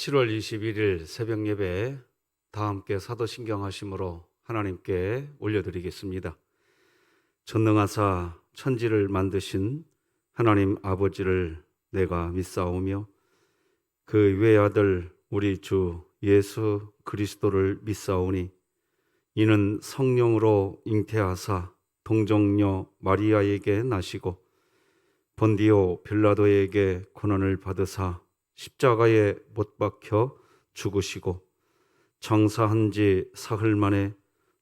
7월 21일 새벽 예배 다 함께 사도신경 하심으로 하나님께 올려드리겠습니다. 전능하사 천지를 만드신 하나님 아버지를 내가 믿사오며 그 외아들 우리 주 예수 그리스도를 믿사오니 이는 성령으로 잉태하사 동정녀 마리아에게 나시고 본디오 빌라도에게 고난을 받으사 십자가에 못 박혀 죽으시고 장사한 지 사흘 만에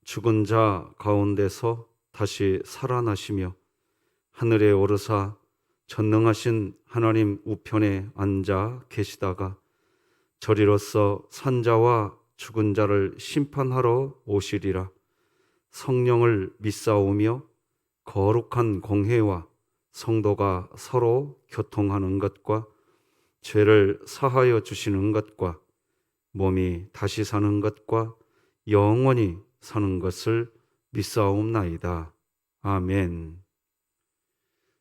죽은 자 가운데서 다시 살아나시며 하늘에 오르사 전능하신 하나님 우편에 앉아 계시다가 저리로서 산자와 죽은 자를 심판하러 오시리라. 성령을 믿사오며 거룩한 공회와 성도가 서로 교통하는 것과 죄를 사하여 주시는 것과 몸이 다시 사는 것과 영원히 사는 것을 믿사옵나이다. 아멘.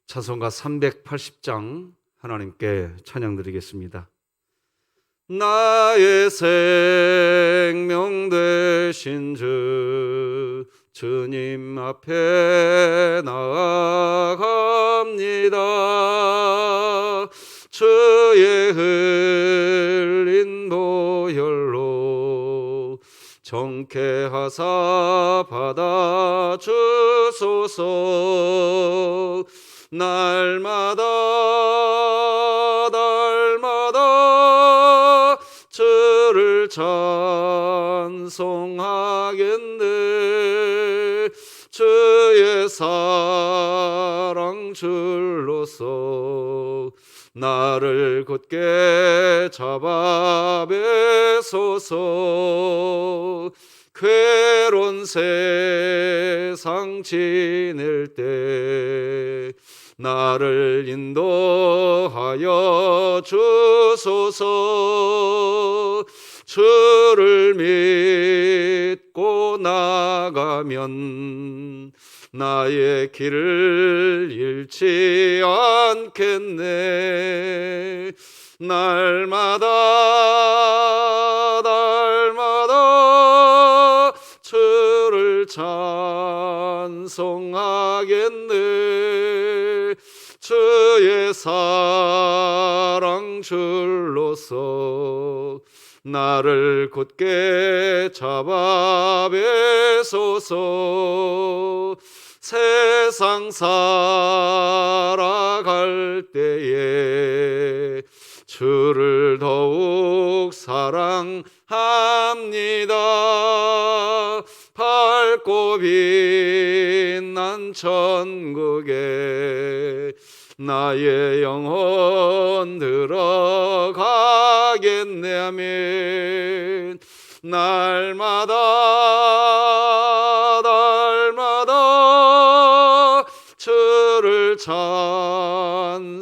찬송가 380장 하나님께 찬양드리겠습니다. 나의 생명 되신 주 주님 앞에 나아갑니다. 주의 흘린 보혈로 정케하사 받아주소서. 날마다 주를 찬송하겠네. 주의 사랑 줄로서 나를 굳게 잡아 매소서. 괴로운 세상 지낼 때 나를 인도하여 주소서. 주를 믿고 나가면 나의 길을 잃지 않겠네. 날마다 주를 찬송하겠네. 주의 사랑 줄로서 나를 굳게 잡아 매소서. 세상 살아갈 때에 주를 더욱 사랑합니다. 밝고 빛난 천국에 나의 영혼 들어가겠네. 아멘. 날마다 주를 찬송하겠네.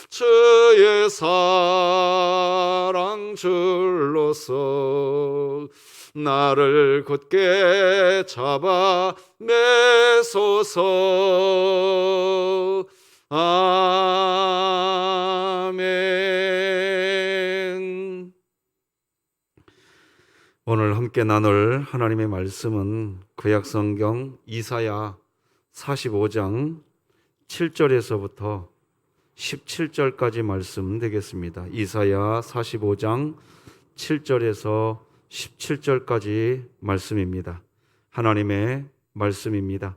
주의 사랑 줄로서 나를 굳게 잡아 매소서. 아멘. 오늘 함께 나눌 하나님의 말씀은 구약성경 이사야 45장 7절에서부터 17절까지 말씀 되겠습니다. 이사야 45장 7절에서 17절까지 말씀입니다. 하나님의 말씀입니다.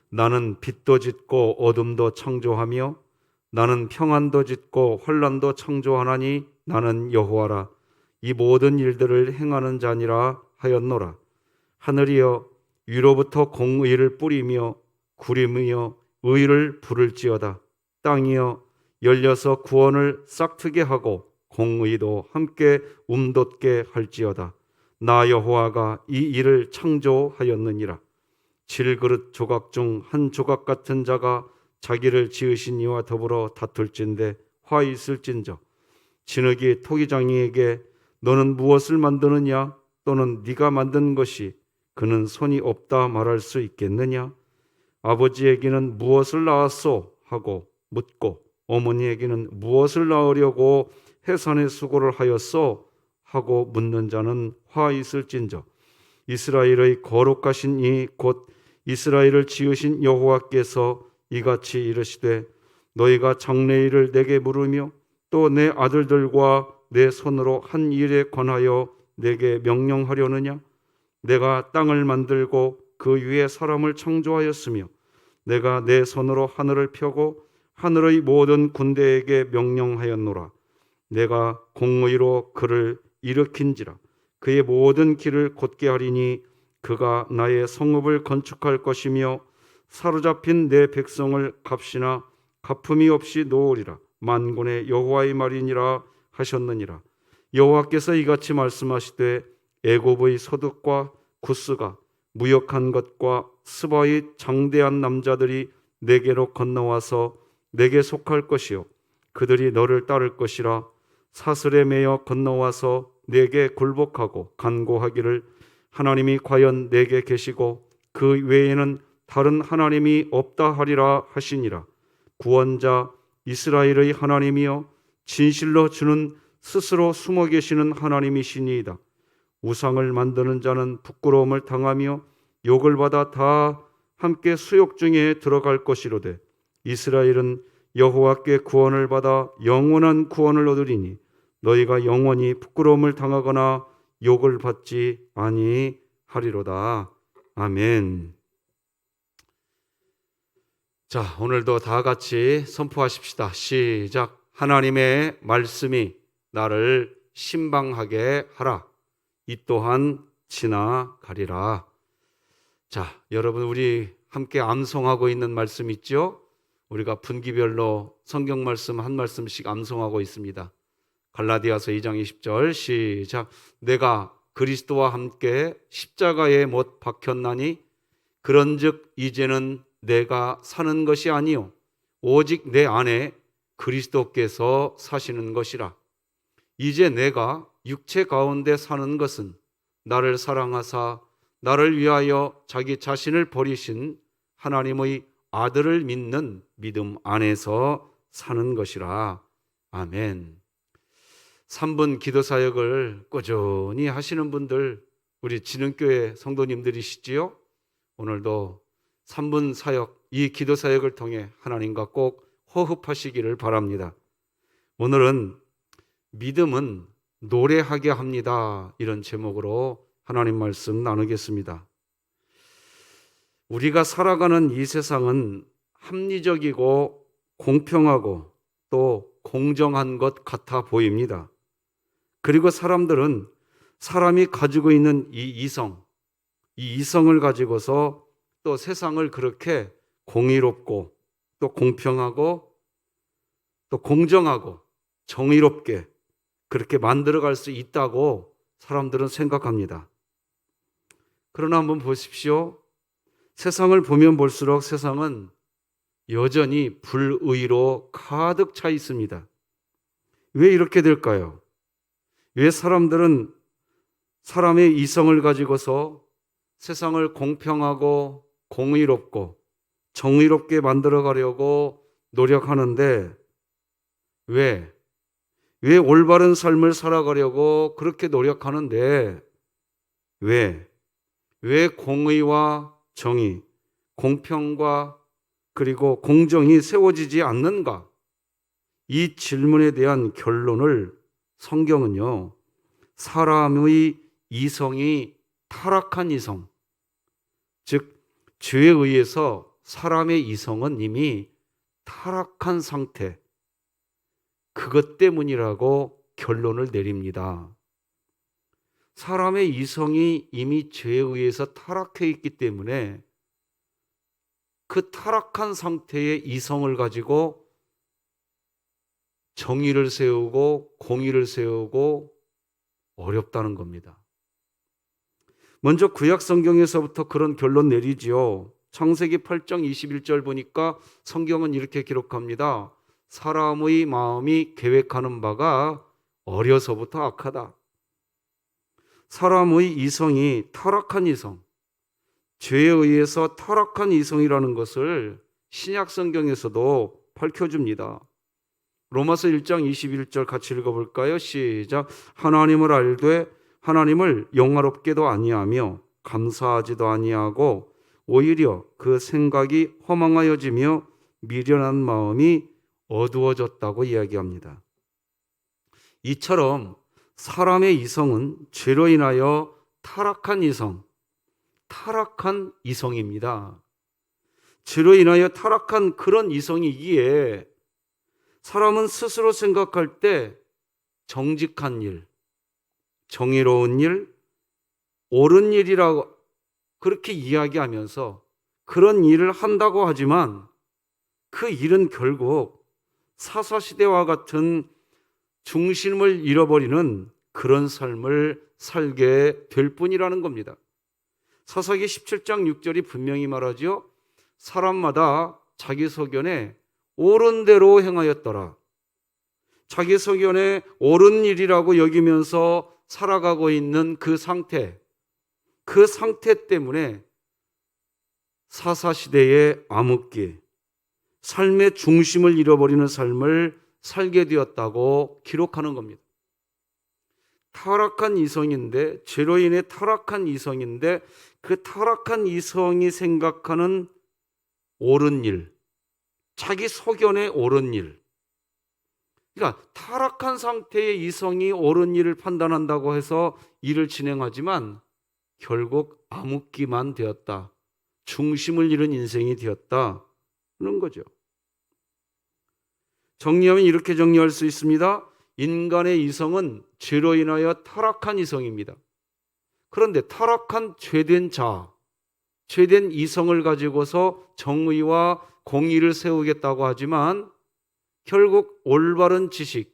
나는 빛도 짓고 어둠도 창조하며 나는 평안도 짓고 혼란도 창조하나니 나는 여호와라. 이 모든 일들을 행하는 자니라 하였노라. 하늘이여 위로부터 공의를 뿌리며 구름이여 의를 부를지어다. 땅이여 열려서 구원을 싹트게 하고 공의도 함께 움돋게 할지어다. 나 여호와가 이 일을 창조하였느니라. 질그릇 조각 중 한 조각 같은 자가 자기를 지으신 이와 더불어 다툴진대 화 있을진저. 진흙이 토기장이에게 너는 무엇을 만드느냐? 또는 네가 만든 것이 그는 손이 없다 말할 수 있겠느냐? 아버지에게는 무엇을 낳았소? 하고 묻고 어머니에게는 무엇을 낳으려고 해산의 수고를 하였소? 하고 묻는 자는 화 있을진저. 이스라엘의 거룩하신 이 곧 이스라엘을 지으신 여호와께서 이같이 이르시되 너희가 장래일을 내게 물으며 또 내 아들들과 내 손으로 한 일에 관하여 내게 명령하려느냐? 내가 땅을 만들고 그 위에 사람을 창조하였으며 내가 내 손으로 하늘을 펴고 하늘의 모든 군대에게 명령하였노라. 내가 공의로 그를 일으킨지라. 그의 모든 길을 곧게 하리니 그가 나의 성읍을 건축할 것이며 사로잡힌 내 백성을 값이나 갚음이 없이 놓으리라. 만군의 여호와의 말이니라 하셨느니라. 여호와께서 이같이 말씀하시되 애굽의 소득과 구스가 무역한 것과 스바의 장대한 남자들이 내게로 건너와서 내게 속할 것이요 그들이 너를 따를 것이라. 사슬에 매여 건너와서 내게 굴복하고 간구하기를 하나님이 과연 내게 계시고 그 외에는 다른 하나님이 없다 하리라 하시니라. 구원자 이스라엘의 하나님이여 진실로 주는 스스로 숨어 계시는 하나님이시니이다. 우상을 만드는 자는 부끄러움을 당하며 욕을 받아 다 함께 수욕 중에 들어갈 것이로되 이스라엘은 여호와께 구원을 받아 영원한 구원을 얻으리니 너희가 영원히 부끄러움을 당하거나 욕을 받지 아니하리로다. 아멘. 자, 오늘도 다 같이 선포하십시다. 시작. 하나님의 말씀이 나를 신방하게 하라. 이 또한 지나가리라. 자, 여러분 우리 함께 암송하고 있는 말씀 있죠? 우리가 분기별로 성경 말씀 한 말씀씩 암송하고 있습니다. 갈라디아서 2장 20절 시작. 내가 그리스도와 함께 십자가에 못 박혔나니 그런즉 이제는 내가 사는 것이 아니요 오직 내 안에 그리스도께서 사시는 것이라. 이제 내가 육체 가운데 사는 것은 나를 사랑하사 나를 위하여 자기 자신을 버리신 하나님의 아들을 믿는 믿음 안에서 사는 것이라. 아멘. 3분 기도 사역을 꾸준히 하시는 분들, 우리 진흥교회 성도님들이시지요? 오늘도 3분 사역, 이 기도 사역을 통해 하나님과 꼭 호흡하시기를 바랍니다. 오늘은 믿음은 노래하게 합니다. 이런 제목으로 하나님 말씀 나누겠습니다. 우리가 살아가는 이 세상은 합리적이고 공평하고 또 공정한 것 같아 보입니다. 그리고 사람들은 사람이 가지고 있는 이 이성을 가지고서 또 세상을 그렇게 공의롭고 또 공평하고 또 공정하고 정의롭게 그렇게 만들어갈 수 있다고 사람들은 생각합니다. 그러나 한번 보십시오. 세상을 보면 볼수록 세상은 여전히 불의로 가득 차 있습니다. 왜 이렇게 될까요? 왜 사람들은 사람의 이성을 가지고서 세상을 공평하고 공의롭고 정의롭게 만들어가려고 노력하는데 왜 올바른 삶을 살아가려고 그렇게 노력하는데 왜 공의와 정의, 공평과 그리고 공정이 세워지지 않는가? 이 질문에 대한 결론을 성경은요, 사람의 이성이 타락한 이성, 즉 죄에 의해서 사람의 이성은 이미 타락한 상태, 그것 때문이라고 결론을 내립니다. 사람의 이성이 이미 죄에 의해서 타락해 있기 때문에 그 타락한 상태의 이성을 가지고 정의를 세우고 공의를 세우고 어렵다는 겁니다. 먼저 구약 성경에서부터 그런 결론 내리지요. 창세기 8장 21절 보니까 성경은 이렇게 기록합니다. 사람의 마음이 계획하는 바가 어려서부터 악하다. 사람의 이성이 타락한 이성, 죄에 의해서 타락한 이성이라는 것을 신약 성경에서도 밝혀줍니다. 로마서 1장 21절 같이 읽어볼까요? 시작. 하나님을 알되 하나님을 영화롭게도 아니하며 감사하지도 아니하고 오히려 그 생각이 허망하여지며 미련한 마음이 어두워졌다고 이야기합니다. 이처럼 사람의 이성은 죄로 인하여 타락한 이성입니다. 죄로 인하여 타락한 그런 이성이기에 사람은 스스로 생각할 때 정직한 일, 정의로운 일, 옳은 일이라고 그렇게 이야기하면서 그런 일을 한다고 하지만 그 일은 결국 사사시대와 같은 중심을 잃어버리는 그런 삶을 살게 될 뿐이라는 겁니다. 사사기 17장 6절이 분명히 말하죠. 사람마다 자기 소견에 옳은 대로 행하였더라. 자기 소견에 옳은 일이라고 여기면서 살아가고 있는 그 상태 때문에 사사시대의 암흑기, 삶의 중심을 잃어버리는 삶을 살게 되었다고 기록하는 겁니다. 타락한 이성인데, 죄로 인해 타락한 이성인데, 그 타락한 이성이 생각하는 옳은 일, 자기 소견의 옳은 일, 그러니까 타락한 상태의 이성이 옳은 일을 판단한다고 해서 일을 진행하지만 결국 암흑기만 되었다, 중심을 잃은 인생이 되었다는 거죠. 정리하면 이렇게 정리할 수 있습니다. 인간의 이성은 죄로 인하여 타락한 이성입니다. 그런데 타락한 죄된 이성을 가지고서 정의와 공의를 세우겠다고 하지만 결국 올바른 지식,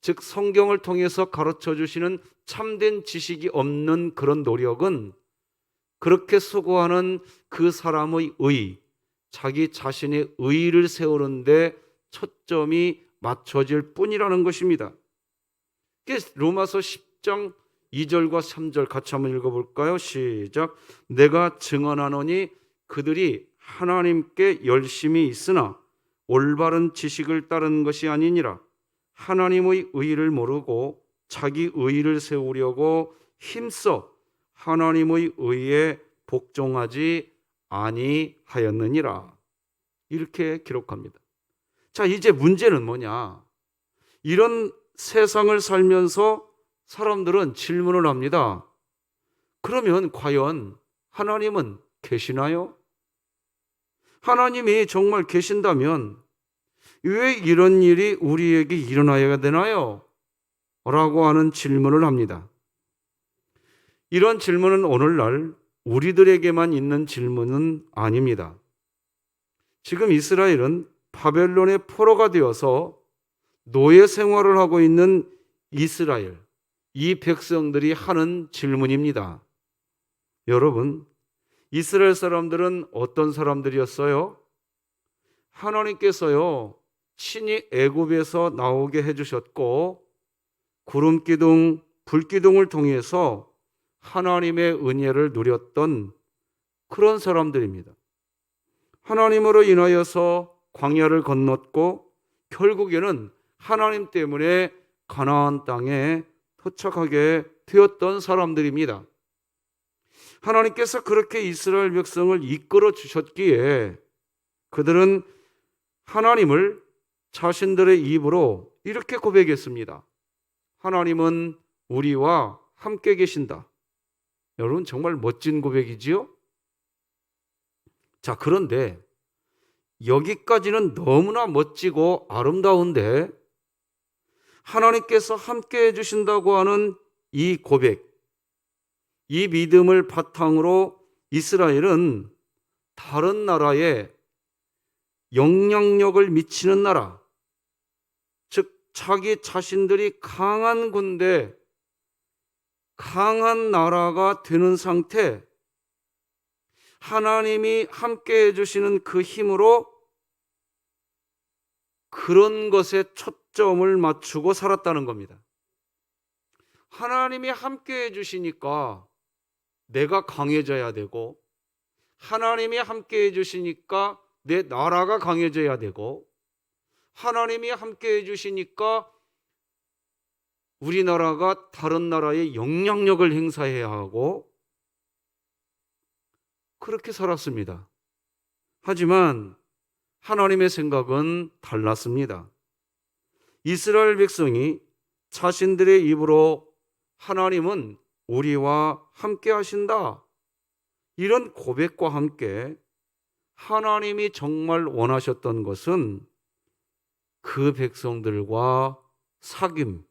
즉 성경을 통해서 가르쳐 주시는 참된 지식이 없는 그런 노력은 그렇게 수고하는 그 사람의 자기 자신의 의의를 세우는데 초점이 맞춰질 뿐이라는 것입니다. 로마서 10장 2절과 3절 같이 한번 읽어볼까요? 시작. 내가 증언하노니 그들이 하나님께 열심히 있으나 올바른 지식을 따른 것이 아니니라. 하나님의 의의를 모르고 자기 의의를 세우려고 힘써 하나님의 의의에 복종하지 아니하였느니라. 이렇게 기록합니다. 자, 이제 문제는 뭐냐? 이런 세상을 살면서 사람들은 질문을 합니다. 그러면 과연 하나님은 계시나요? 하나님이 정말 계신다면 왜 이런 일이 우리에게 일어나야 되나요? 라고 하는 질문을 합니다. 이런 질문은 오늘날 우리들에게만 있는 질문은 아닙니다. 지금 이스라엘은 바벨론의 포로가 되어서 노예 생활을 하고 있는 이스라엘, 이 백성들이 하는 질문입니다. 여러분, 이스라엘 사람들은 어떤 사람들이었어요? 하나님께서요, 친히 애굽에서 나오게 해주셨고 구름기둥, 불기둥을 통해서 하나님의 은혜를 누렸던 그런 사람들입니다. 하나님으로 인하여서 광야를 건넜고 결국에는 하나님 때문에 가나안 땅에 도착하게 되었던 사람들입니다. 하나님께서 그렇게 이스라엘 백성을 이끌어 주셨기에 그들은 하나님을 자신들의 입으로 이렇게 고백했습니다. 하나님은 우리와 함께 계신다. 여러분, 정말 멋진 고백이지요? 자, 그런데 여기까지는 너무나 멋지고 아름다운데 하나님께서 함께 해주신다고 하는 이 고백, 이 믿음을 바탕으로 이스라엘은 다른 나라에 영향력을 미치는 나라, 즉 자기 자신들이 강한 군대, 강한 나라가 되는 상태, 하나님이 함께 해주시는 그 힘으로 그런 것에 초점을 맞추고 살았다는 겁니다. 하나님이 함께 해주시니까 내가 강해져야 되고, 하나님이 함께 해주시니까 내 나라가 강해져야 되고, 하나님이 함께 해주시니까 우리나라가 다른 나라에 영향력을 행사해야 하고 그렇게 살았습니다. 하지만 하나님의 생각은 달랐습니다. 이스라엘 백성이 자신들의 입으로 하나님은 우리와 함께 하신다, 이런 고백과 함께 하나님이 정말 원하셨던 것은 그 백성들과 사귐,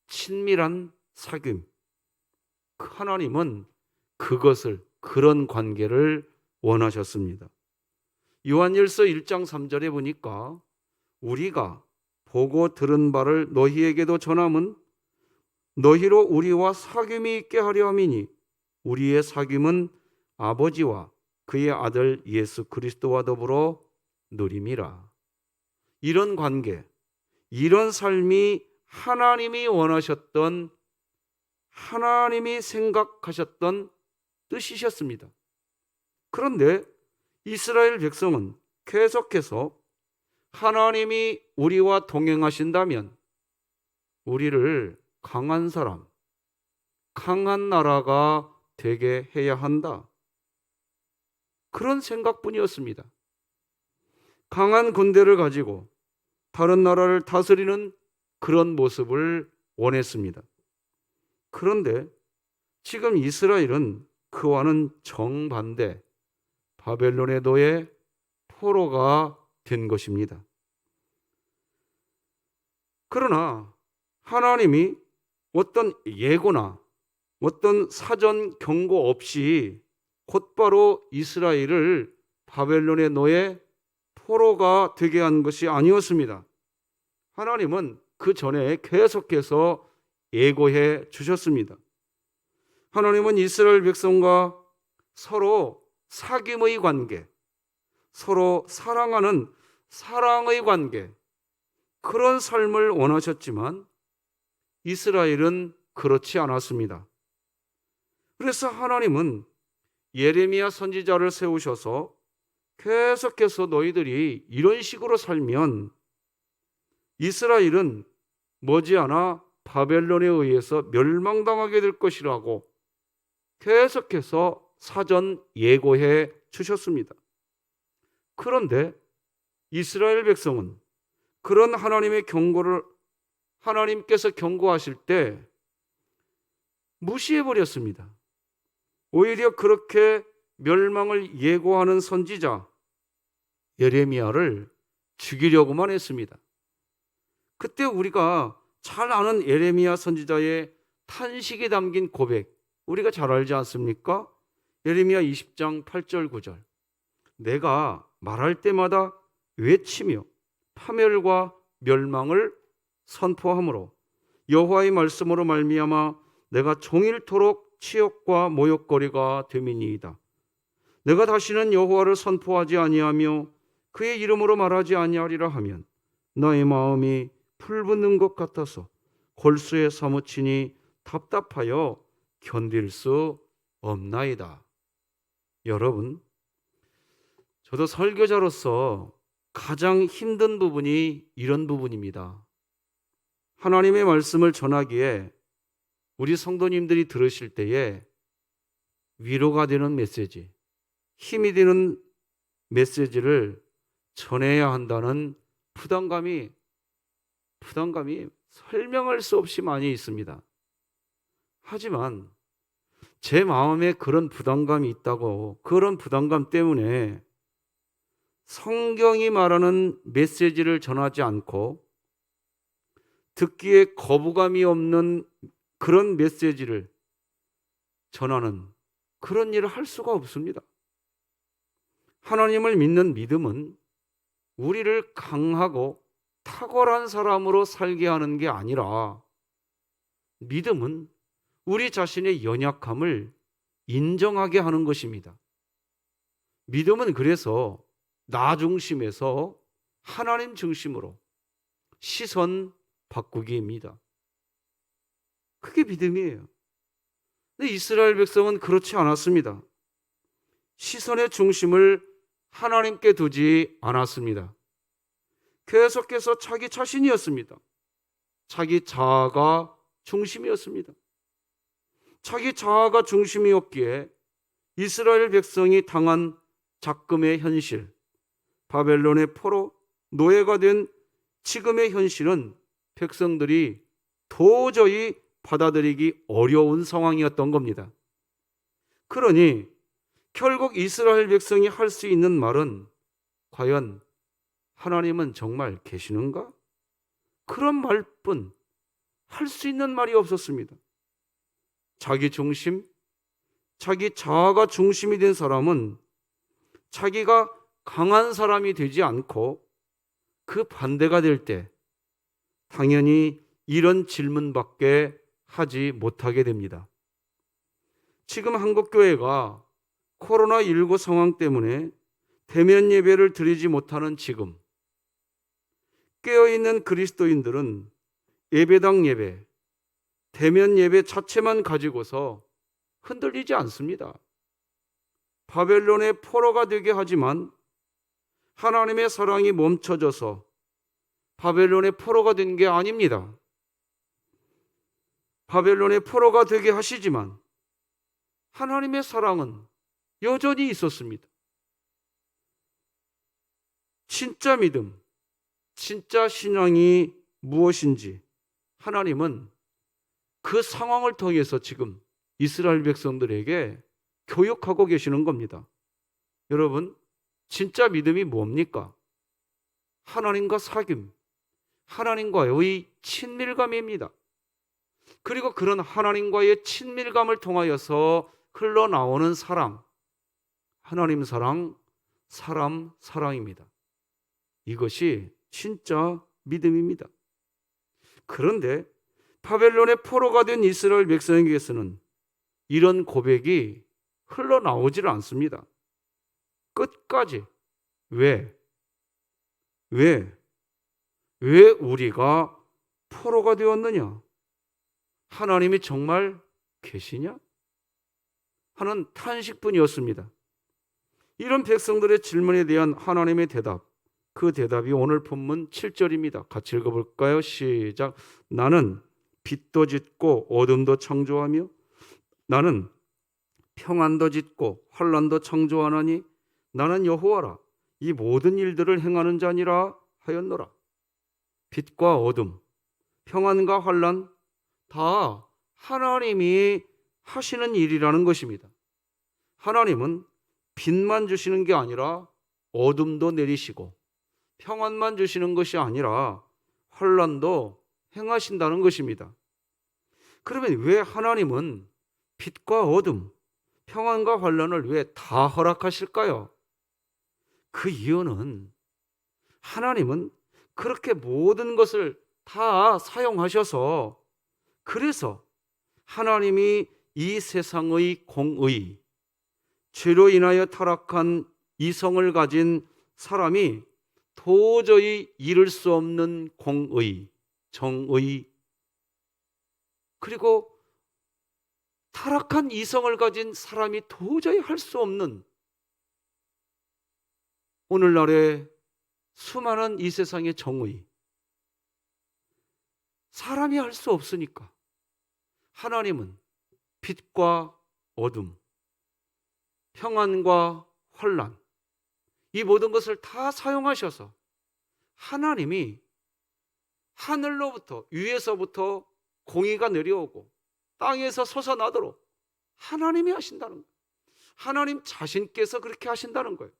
친밀한 사귐. 하나님은 그런 관계를 원하셨습니다. 요한일서 1장 3절에 보니까 우리가 보고 들은 바를 너희에게도 전함은 너희로 우리와 사귐이 있게 하려 함이니 우리의 사귐은 아버지와 그의 아들 예수 그리스도와 더불어 누림이라. 이런 관계, 이런 삶이 하나님이 원하셨던, 하나님이 생각하셨던 뜻이셨습니다. 그런데 이스라엘 백성은 계속해서 하나님이 우리와 동행하신다면 우리를 강한 사람, 강한 나라가 되게 해야 한다, 그런 생각뿐이었습니다. 강한 군대를 가지고 다른 나라를 다스리는 그런 모습을 원했습니다. 그런데 지금 이스라엘은 그와는 정반대, 바벨론의 노예, 포로가 된 것입니다. 그러나 하나님이 어떤 예고나 어떤 사전 경고 없이 곧바로 이스라엘을 바벨론의 노예, 포로가 되게 한 것이 아니었습니다. 하나님은 그 전에 계속해서 예고해 주셨습니다. 하나님은 이스라엘 백성과 서로 사귐의 관계, 서로 사랑하는 사랑의 관계, 그런 삶을 원하셨지만 이스라엘은 그렇지 않았습니다. 그래서 하나님은 예레미야 선지자를 세우셔서 계속해서 너희들이 이런 식으로 살면 이스라엘은 머지않아 바벨론에 의해서 멸망당하게 될 것이라고 계속해서 사전 예고해 주셨습니다. 그런데 이스라엘 백성은 그런 하나님의 경고를 하나님께서 경고하실 때 무시해 버렸습니다. 오히려 그렇게 멸망을 예고하는 선지자 예레미야를 죽이려고만 했습니다. 그때 우리가 잘 아는 예레미야 선지자의 탄식이 담긴 고백, 우리가 잘 알지 않습니까? 예레미야 20장 8절 9절. 내가 말할 때마다 외치며 파멸과 멸망을 선포하므로 여호와의 말씀으로 말미암아 내가 종일토록 치욕과 모욕거리가 됨이니이다. 내가 다시는 여호와를 선포하지 아니하며 그의 이름으로 말하지 아니하리라 하면 나의 마음이 풀붙는 것 같아서 골수에 사무치니 답답하여 견딜 수 없나이다. 여러분, 저도 설교자로서 가장 힘든 부분이 이런 부분입니다. 하나님의 말씀을 전하기에 우리 성도님들이 들으실 때에 위로가 되는 메시지, 힘이 되는 메시지를 전해야 한다는 부담감이 설명할 수 없이 많이 있습니다. 하지만 제 마음에 그런 부담감이 있다고, 그런 부담감 때문에 성경이 말하는 메시지를 전하지 않고 듣기에 거부감이 없는 그런 메시지를 전하는 그런 일을 할 수가 없습니다. 하나님을 믿는 믿음은 우리를 강하고 탁월한 사람으로 살게 하는 게 아니라 믿음은 우리 자신의 연약함을 인정하게 하는 것입니다. 믿음은 그래서 나 중심에서 하나님 중심으로 시선 바꾸기입니다. 그게 믿음이에요. 근데 이스라엘 백성은 그렇지 않았습니다. 시선의 중심을 하나님께 두지 않았습니다. 계속해서 자기 자신이었습니다. 자기 자아가 중심이었습니다. 자기 자아가 중심이었기에 이스라엘 백성이 당한 작금의 현실, 바벨론의 포로, 노예가 된 지금의 현실은 백성들이 도저히 받아들이기 어려운 상황이었던 겁니다. 그러니 결국 이스라엘 백성이 할 수 있는 말은 과연 하나님은 정말 계시는가? 그런 말뿐 할 수 있는 말이 없었습니다. 자기 중심, 자기 자아가 중심이 된 사람은 자기가 강한 사람이 되지 않고 그 반대가 될 때 당연히 이런 질문밖에 하지 못하게 됩니다. 지금 한국교회가 코로나19 상황 때문에 대면 예배를 드리지 못하는 지금, 깨어있는 그리스도인들은 예배당 예배, 대면 예배 자체만 가지고서 흔들리지 않습니다. 바벨론의 포로가 되게 하지만 하나님의 사랑이 멈춰져서 바벨론의 포로가 된 게 아닙니다. 바벨론의 포로가 되게 하시지만 하나님의 사랑은 여전히 있었습니다. 진짜 믿음, 진짜 신앙이 무엇인지 하나님은 그 상황을 통해서 지금 이스라엘 백성들에게 교육하고 계시는 겁니다. 여러분, 진짜 믿음이 뭡니까? 하나님과 사귐, 하나님과의 친밀감입니다. 그리고 그런 하나님과의 친밀감을 통하여서 흘러나오는 사랑, 하나님 사랑, 사람 사랑입니다. 이것이 진짜 믿음입니다. 그런데 바벨론의 포로가 된 이스라엘 백성에게서는 이런 고백이 흘러나오질 않습니다. 끝까지 왜 우리가 포로가 되었느냐? 하나님이 정말 계시냐? 하는 탄식뿐이었습니다. 이런 백성들의 질문에 대한 하나님의 대답, 그 대답이 오늘 본문 7절입니다. 같이 읽어볼까요? 시작. 나는 빛도 짓고 어둠도 창조하며 나는 평안도 짓고 환난도 창조하나니 나는 여호와라. 이 모든 일들을 행하는 자니라 하였노라. 빛과 어둠, 평안과 환난 다 하나님이 하시는 일이라는 것입니다. 하나님은 빛만 주시는 게 아니라 어둠도 내리시고 평안만 주시는 것이 아니라 환난도 행하신다는 것입니다. 그러면 왜 하나님은 빛과 어둠, 평안과 환난을 왜 다 허락하실까요? 그 이유는 하나님은 그렇게 모든 것을 다 사용하셔서 그래서 하나님이 이 세상의 공의, 죄로 인하여 타락한 이성을 가진 사람이 도저히 이룰 수 없는 공의, 정의, 그리고 타락한 이성을 가진 사람이 도저히 할 수 없는 오늘날의 수많은 이 세상의 정의, 사람이 할 수 없으니까 하나님은 빛과 어둠, 평안과 환난, 이 모든 것을 다 사용하셔서 하나님이 하늘로부터, 위에서부터 공의가 내려오고 땅에서 솟아나도록 하나님이 하신다는 거예요. 하나님 자신께서 그렇게 하신다는 거예요.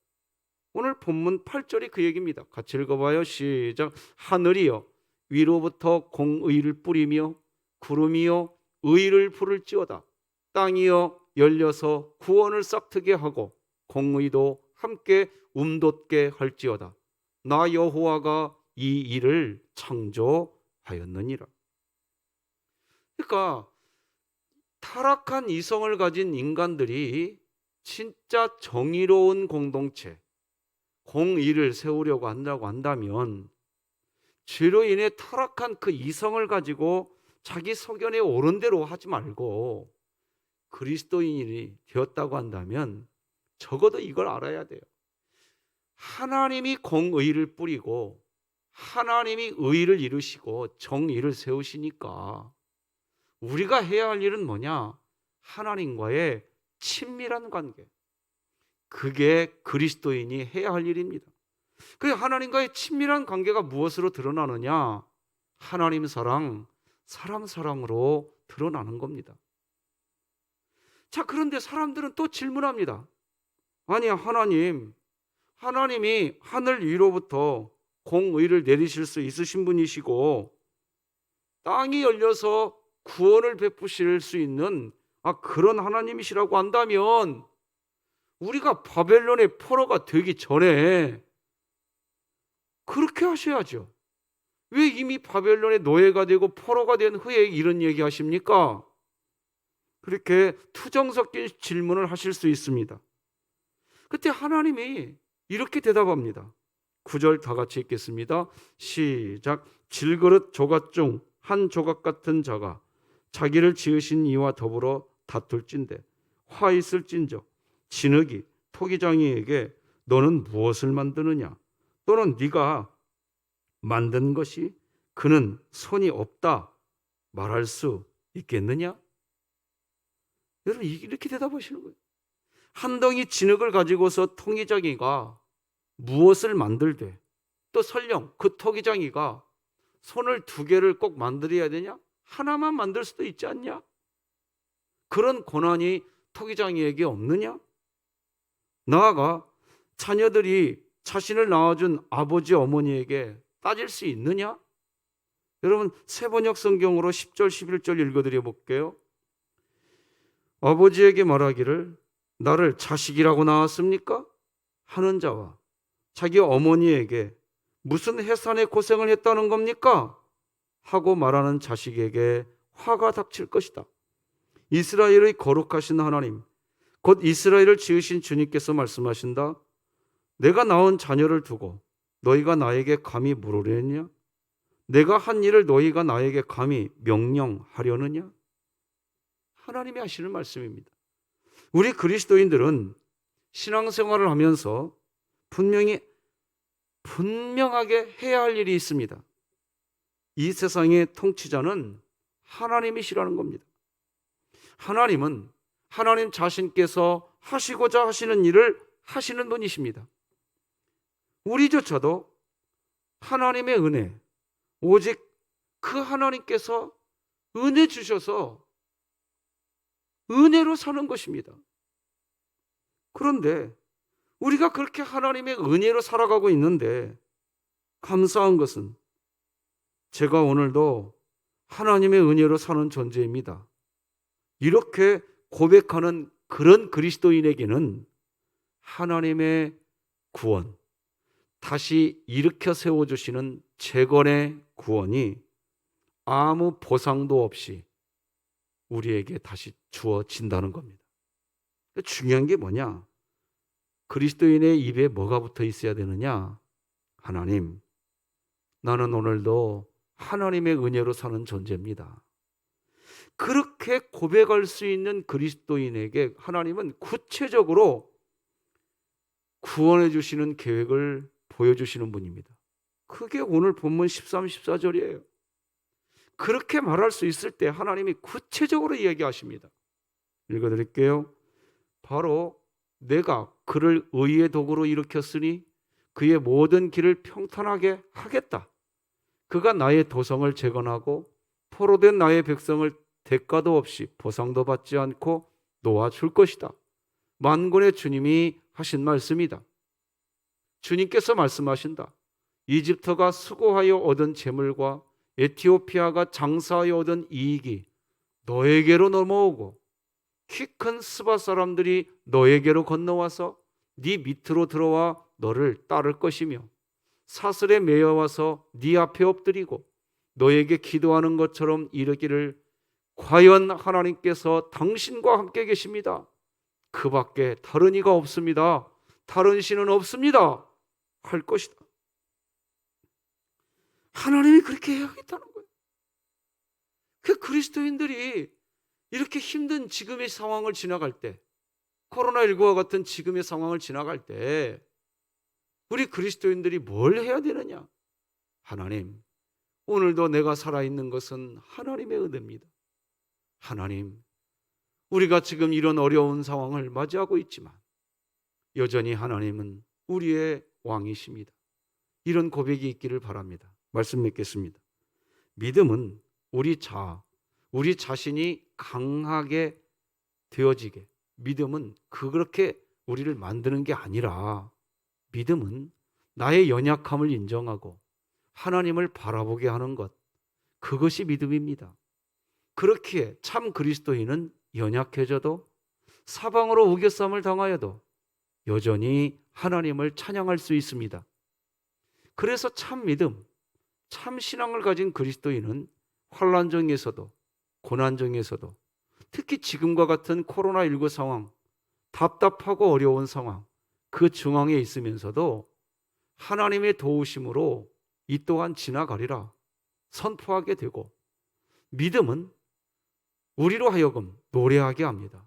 오늘 본문 8절이 그 얘기입니다. 같이 읽어봐요. 시작. 하늘이여 위로부터 공의를 뿌리며 구름이여 의를 부를지어다. 땅이여 열려서 구원을 싹트게 하고 공의도 함께 움돋게 할지어다. 나 여호와가 이 일을 창조하였느니라. 그러니까 타락한 이성을 가진 인간들이 진짜 정의로운 공동체, 공의를 세우려고 한다고 한다면 죄로 인해 타락한 그 이성을 가지고 자기 소견에 옳은 대로 하지 말고 그리스도인이 되었다고 한다면 적어도 이걸 알아야 돼요. 하나님이 공의를 뿌리고 하나님이 의를 이루시고 정의를 세우시니까 우리가 해야 할 일은 뭐냐? 하나님과의 친밀한 관계. 그게 그리스도인이 해야 할 일입니다. 그 하나님과의 친밀한 관계가 무엇으로 드러나느냐? 하나님 사랑, 사람 사랑으로 드러나는 겁니다. 자, 그런데 사람들은 또 질문합니다. 아니, 하나님이 하늘 위로부터 공의를 내리실 수 있으신 분이시고 땅이 열려서 구원을 베푸실 수 있는 그런 하나님이시라고 한다면 우리가 바벨론의 포로가 되기 전에 그렇게 하셔야죠. 왜 이미 바벨론의 노예가 되고 포로가 된 후에 이런 얘기 하십니까? 그렇게 투정 섞인 질문을 하실 수 있습니다. 그때 하나님이 이렇게 대답합니다. 9절 다 같이 읽겠습니다. 시작. 질그릇 조각 중 한 조각 같은 자가 자기를 지으신 이와 더불어 다툴진대 화 있을진저 진흙이 토기장이에게 너는 무엇을 만드느냐? 또는 네가 만든 것이 그는 손이 없다 말할 수 있겠느냐? 여러분 이렇게 대답하시는 거예요. 한 덩이 진흙을 가지고서 토기장이가 무엇을 만들되 또 설령 그 토기장이가 손을 2개를 꼭 만들어야 되냐? 하나만 만들 수도 있지 않냐? 그런 권한이 토기장이에게 없느냐? 나아가 자녀들이 자신을 낳아준 아버지 어머니에게 따질 수 있느냐? 여러분 세번역 성경으로 10절 11절 읽어드려 볼게요. 아버지에게 말하기를 나를 자식이라고 낳았습니까? 하는 자와 자기 어머니에게 무슨 해산의 고생을 했다는 겁니까? 하고 말하는 자식에게 화가 닥칠 것이다. 이스라엘의 거룩하신 하나님, 곧 이스라엘을 지으신 주님께서 말씀하신다. 내가 낳은 자녀를 두고 너희가 나에게 감히 물으려느냐? 내가 한 일을 너희가 나에게 감히 명령하려느냐? 하나님이 하시는 말씀입니다. 우리 그리스도인들은 신앙생활을 하면서 분명하게 해야 할 일이 있습니다. 이 세상의 통치자는 하나님이시라는 겁니다. 하나님은 하나님 자신께서 하시고자 하시는 일을 하시는 분이십니다. 우리조차도 하나님의 은혜, 오직 그 하나님께서 은혜 주셔서 은혜로 사는 것입니다. 그런데 우리가 그렇게 하나님의 은혜로 살아가고 있는데 감사한 것은 제가 오늘도 하나님의 은혜로 사는 존재입니다. 이렇게 고백하는 그런 그리스도인에게는 하나님의 구원, 다시 일으켜 세워주시는 재건의 구원이 아무 보상도 없이 우리에게 다시 주어진다는 겁니다. 중요한 게 뭐냐? 그리스도인의 입에 뭐가 붙어 있어야 되느냐? 하나님, 나는 오늘도 하나님의 은혜로 사는 존재입니다. 그렇게 고백할 수 있는 그리스도인에게 하나님은 구체적으로 구원해 주시는 계획을 보여주시는 분입니다. 그게 오늘 본문 13, 14절이에요. 그렇게 말할 수 있을 때 하나님이 구체적으로 이야기하십니다. 읽어드릴게요. 바로 내가 그를 의의 도구로 일으켰으니 그의 모든 길을 평탄하게 하겠다. 그가 나의 도성을 재건하고 포로된 나의 백성을 대가도 없이 보상도 받지 않고 놓아줄 것이다. 만군의 주님이 하신 말씀이다. 주님께서 말씀하신다. 이집트가 수고하여 얻은 재물과 에티오피아가 장사하여 얻은 이익이 너에게로 넘어오고 키 큰 스바 사람들이 너에게로 건너와서 네 밑으로 들어와 너를 따를 것이며 사슬에 매여와서 네 앞에 엎드리고 너에게 기도하는 것처럼 이르기를 과연 하나님께서 당신과 함께 계십니다. 그 밖에 다른 이가 없습니다. 다른 신은 없습니다. 할 것이다. 하나님이 그렇게 해야겠다는 거예요. 그 그리스도인들이 이렇게 힘든 지금의 상황을 지나갈 때, 코로나19와 같은 지금의 상황을 지나갈 때 우리 그리스도인들이 뭘 해야 되느냐? 하나님, 오늘도 내가 살아있는 것은 하나님의 은혜입니다. 하나님, 우리가 지금 이런 어려운 상황을 맞이하고 있지만 여전히 하나님은 우리의 왕이십니다. 이런 고백이 있기를 바랍니다. 말씀 맺겠습니다. 믿음은 우리 자신이 강하게 되어지게, 믿음은 그렇게 우리를 만드는 게 아니라 믿음은 나의 연약함을 인정하고 하나님을 바라보게 하는 것, 그것이 믿음입니다. 그렇기에 참 그리스도인은 연약해져도 사방으로 우겨쌈을 당하여도 여전히 하나님을 찬양할 수 있습니다. 그래서 참 믿음, 참 신앙을 가진 그리스도인은 환난 중에서도 고난 중에서도 특히 지금과 같은 코로나19 상황, 답답하고 어려운 상황, 그 중앙에 있으면서도 하나님의 도우심으로 이 또한 지나가리라 선포하게 되고, 믿음은 우리로 하여금 노래하게 합니다.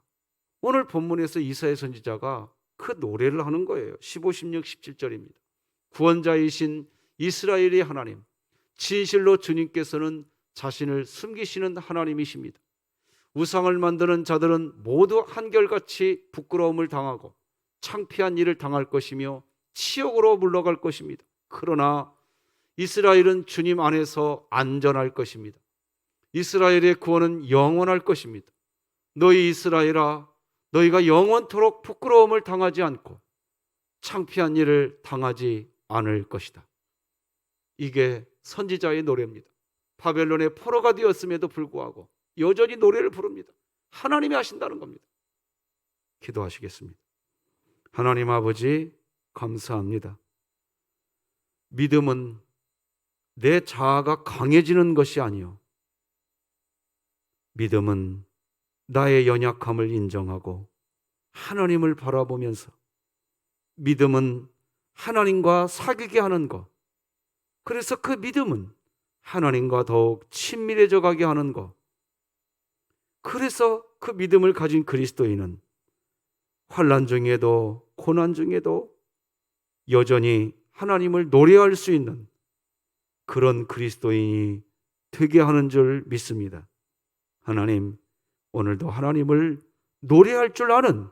오늘 본문에서 이사야 선지자가 그 노래를 하는 거예요. 15, 16, 17절입니다. 구원자이신 이스라엘의 하나님, 진실로 주님께서는 자신을 숨기시는 하나님이십니다. 우상을 만드는 자들은 모두 한결같이 부끄러움을 당하고 창피한 일을 당할 것이며 치욕으로 물러갈 것입니다. 그러나 이스라엘은 주님 안에서 안전할 것입니다. 이스라엘의 구원은 영원할 것입니다. 너희 이스라엘아, 너희가 영원토록 부끄러움을 당하지 않고 창피한 일을 당하지 않을 것이다. 이게 선지자의 노래입니다. 바벨론의 포로가 되었음에도 불구하고 여전히 노래를 부릅니다. 하나님이 하신다는 겁니다. 기도하시겠습니다. 하나님 아버지, 감사합니다. 믿음은 내 자아가 강해지는 것이 아니요, 믿음은 나의 연약함을 인정하고 하나님을 바라보면서, 믿음은 하나님과 사귀게 하는 것, 그래서 그 믿음은 하나님과 더욱 친밀해져 가게 하는 것, 그래서 그 믿음을 가진 그리스도인은 환난 중에도 고난 중에도 여전히 하나님을 노래할 수 있는 그런 그리스도인이 되게 하는 줄 믿습니다. 하나님, 오늘도 하나님을 노래할 줄 아는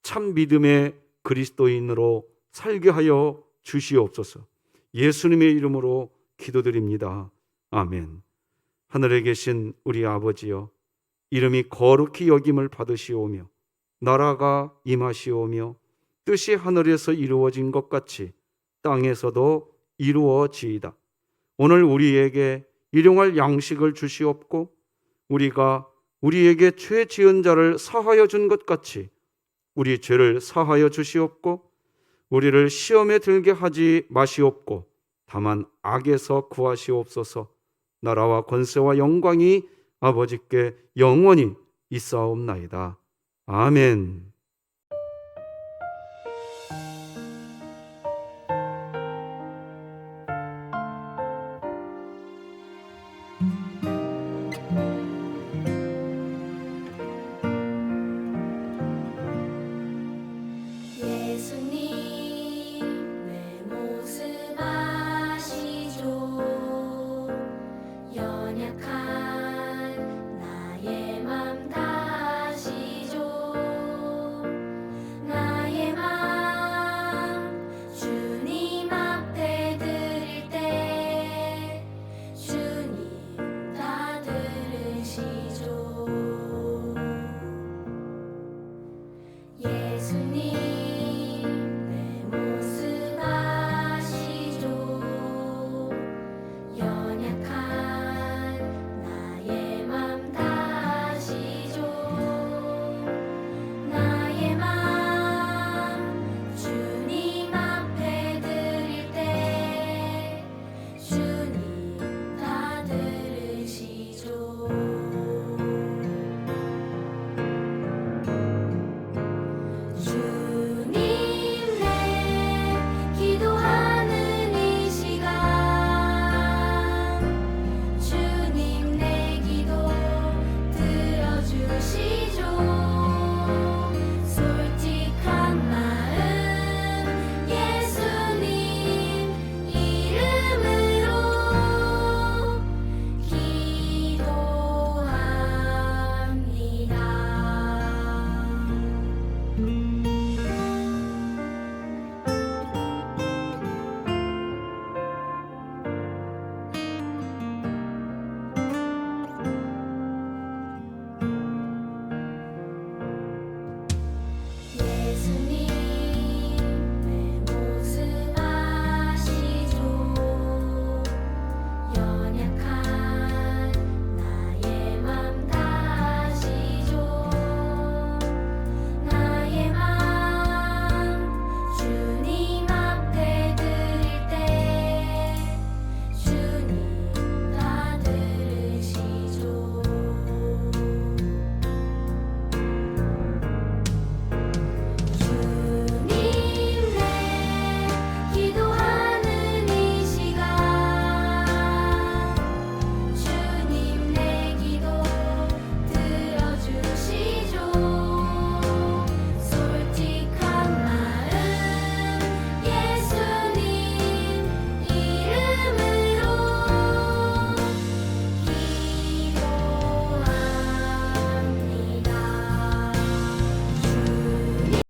참 믿음의 그리스도인으로 살게 하여 주시옵소서. 예수님의 이름으로 기도드립니다. 아멘. 하늘에 계신 우리 아버지여, 이름이 거룩히 여김을 받으시오며 나라가 임하시오며 뜻이 하늘에서 이루어진 것 같이 땅에서도 이루어지이다. 오늘 우리에게 일용할 양식을 주시옵고 우리가 우리에게 죄 지은 자를 사하여 준 것 같이 우리 죄를 사하여 주시옵고 우리를 시험에 들게 하지 마시옵고 다만 악에서 구하시옵소서. 나라와 권세와 영광이 아버지께 영원히 있사옵나이다. 아멘.